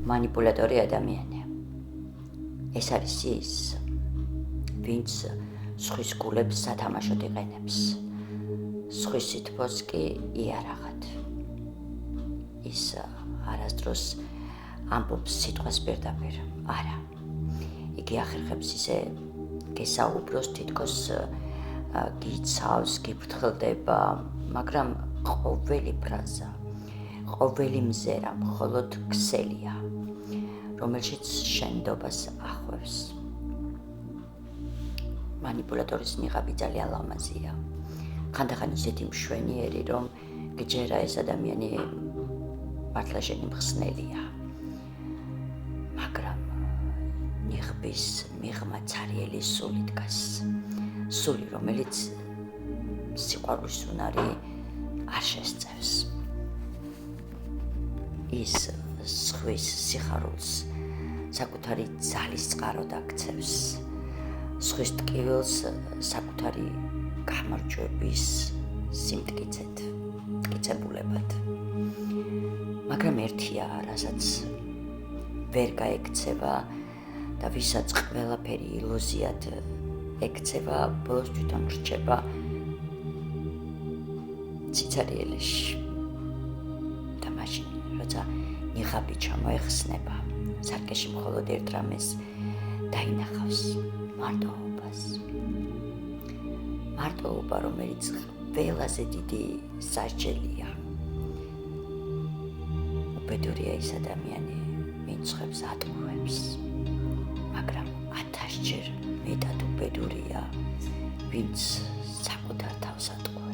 მანიპულატორი ადამიანი. ეს არის ის, ვინც სხვის გულებს სათამაშოდ იყენებს, სხვის სითბოს კი იარაღად. ის არასდროს ამბობს სიტყვას პირდაპირ, არა. იგი ახერხებს ისე გესაუბროს, თითქოს გიცავს, გიფრთხილდება, მაგრამ ყოველი ფრაზა, ყოველი მზერა მხოლოდ ქსელია, რომელშიც შენდობას ახვევს. მანიპულატორის ნიღაბი ძალიან ლამაზია. ხანდახან ისეთი მშვენიერი, რომ გჯერა ეს ადამიანი მართლა შენი მხსნელია. მაგრამ ნიღბის მიღმა ცარიელი სული დგას. სული, რომელიც სიყვარულის უნარი არ შესწევს. ის სხვის სიხარულს საკუთარი ძალის წყაროდ აქცევს. სხვის ტკივილს საკუთარი გამარჯვების სიმტკიცედ, მტკიცებულებად. მაგრამ ერთია, რასაც ვერ გაექცევა და ვისაც ყველაფერი ილუზიად ექცევა, ბოლოს თვითონ რჩება ციცარიელში. და მაშინ, როცა ნიღაბი ჩამოეხსნება, სარკეში მხოლოდ ერთ რამეს დაინახავს, მარტოობას. მარტოობა, რომელიც ყველაზე დიდი სასჯელია. უბედურია ის ადამიანი, ვინც ხვებს ატყუებს, მაგრამ 1000-ჯერ მეტად უბედურია, ვინც საკუთარ თავს ატყუებს.